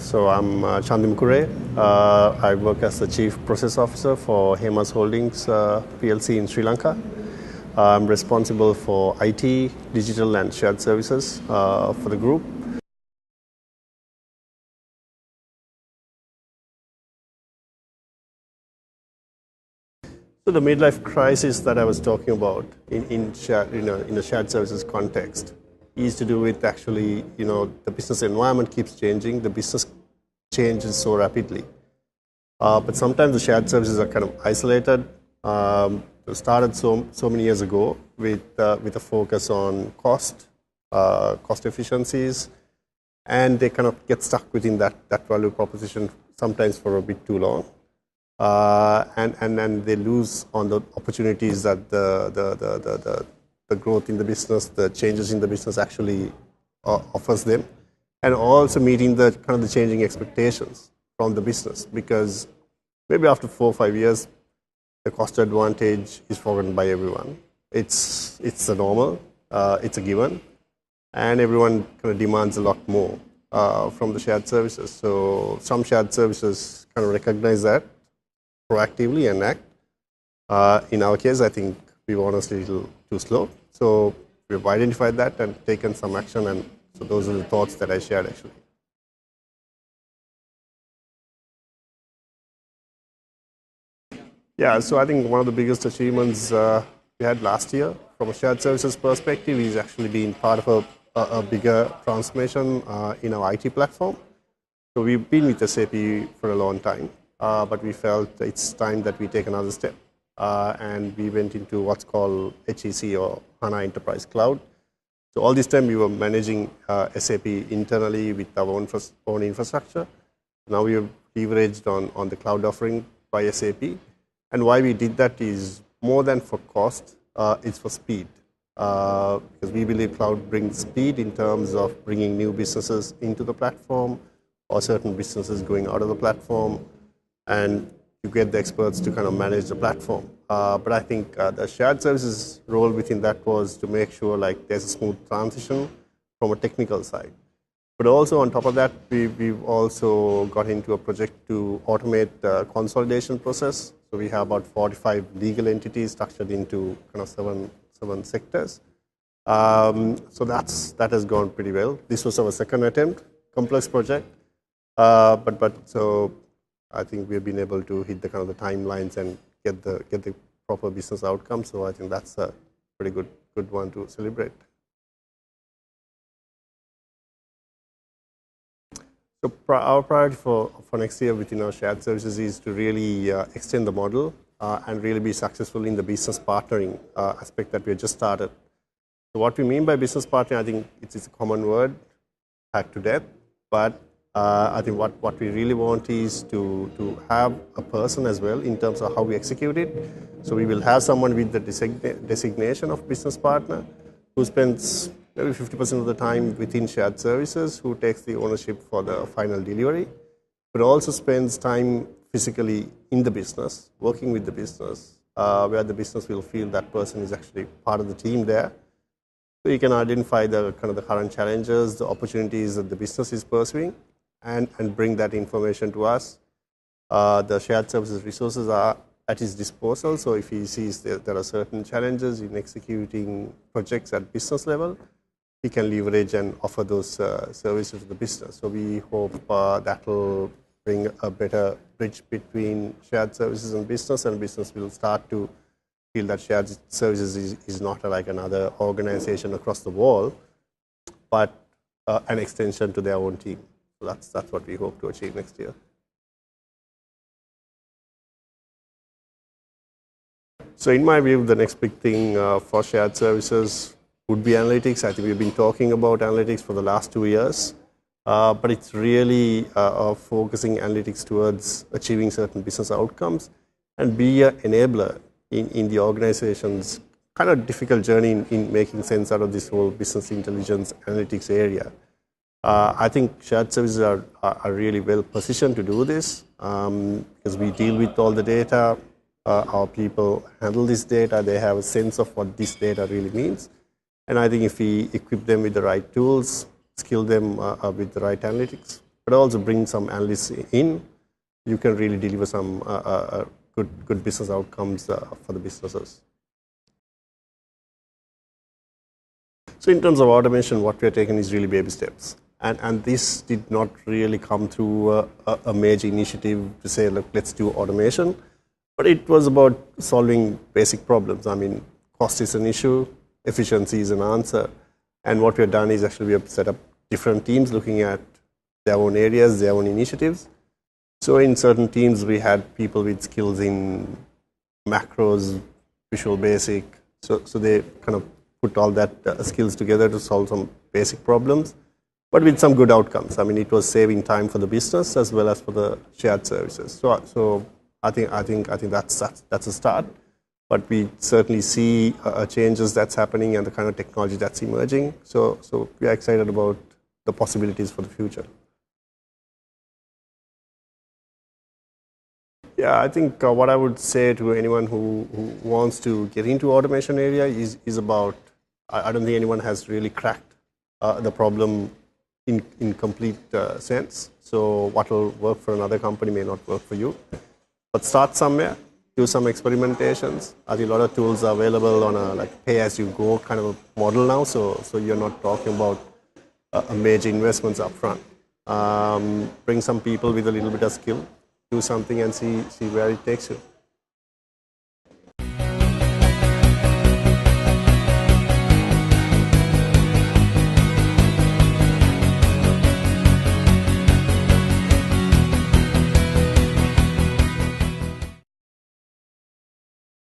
So I'm Chandima Cooray. I work as the Chief Process Officer for Hemas Holdings PLC in Sri Lanka. I'm responsible for IT, digital and shared services for the group. So the midlife crisis that I was talking about in a shared services context is to do with actually, the business environment keeps changing, the business changes so rapidly. But sometimes the shared services are kind of isolated. Started so many years ago with a focus on cost efficiencies, and they kind of get stuck within that value proposition sometimes for a bit too long. And then they lose on the opportunities that the growth in the business, the changes in the business actually offers them, and also meeting the kind of the changing expectations from the business, because maybe after 4 or 5 years, the cost advantage is forgotten by everyone. It's the normal, it's a given, and everyone kind of demands a lot more from the shared services. So some shared services kind of recognize that proactively and act. In our case, I think we were honestly a little too slow. So we've identified that and taken some action, and so those are the thoughts that I shared actually. Yeah, so I think one of the biggest achievements we had last year from a shared services perspective is actually being part of a bigger transformation in our IT platform. So we've been with SAP for a long time, but we felt it's time that we take another step. And we went into what's called HEC, or HANA Enterprise Cloud. So all this time we were managing SAP internally with our own infrastructure. Now we have leveraged on the cloud offering by SAP. And why we did that is more than for cost, it's for speed. Because we believe cloud brings speed in terms of bringing new businesses into the platform, or certain businesses going out of the platform, and you get the experts to kind of manage the platform. But I think the shared services role within that was to make sure like there's a smooth transition from a technical side. But also on top of that, we've also got into a project to automate the consolidation process. So we have about 45 legal entities structured into kind of seven sectors. So that has gone pretty well. This was our second attempt, complex project, but so I think we've been able to hit the kind of the timelines and get the proper business outcomes. So I think that's a pretty good one to celebrate. So our priority for next year within our shared services is to really extend the model and really be successful in the business partnering aspect that we have just started. So what we mean by business partnering, I think it's a common word, hack to death, but I think what we really want is to have a person as well in terms of how we execute it. So we will have someone with the designation of business partner who spends maybe 50% of the time within shared services, who takes the ownership for the final delivery, but also spends time physically in the business, working with the business, where the business will feel that person is actually part of the team there. So you can identify the kind of the current challenges, the opportunities that the business is pursuing, and bring that information to us. The shared services resources are at his disposal. So if he sees there are certain challenges in executing projects at business level, he can leverage and offer those services to the business. So we hope that will bring a better bridge between shared services and business will start to feel that shared services is not like another organization across the wall, but an extension to their own team. So that's what we hope to achieve next year. So in my view, the next big thing for shared services would be analytics. I think we've been talking about analytics for the last 2 years, but it's really focusing analytics towards achieving certain business outcomes and be an enabler in the organization's kind of difficult journey in making sense out of this whole business intelligence analytics area. I think shared services are really well positioned to do this because we deal with all the data. Our people handle this data. They have a sense of what this data really means. And I think if we equip them with the right tools, skill them with the right analytics, but also bring some analysts in, you can really deliver some good business outcomes for the businesses. So in terms of automation, what we are taking is really baby steps. And this did not really come through a major initiative to say, look, let's do automation. But it was about solving basic problems. I mean, cost is an issue, efficiency is an answer. And what we have done is actually we have set up different teams looking at their own areas, their own initiatives. So in certain teams, we had people with skills in macros, Visual Basic. So they kind of put all that skills together to solve some basic problems, but with some good outcomes. I mean, it was saving time for the business as well as for the shared services. So I think that's a start. But we certainly see changes that's happening and the kind of technology that's emerging. So we are excited about the possibilities for the future. Yeah, I think what I would say to anyone who wants to get into automation area is about, I don't think anyone has really cracked the problem in complete sense. So what will work for another company may not work for you. But start somewhere, do some experimentations. I think a lot of tools are available on a like pay-as-you-go kind of a model now. So you're not talking about a major investments up front. Bring some people with a little bit of skill, do something and see where it takes you.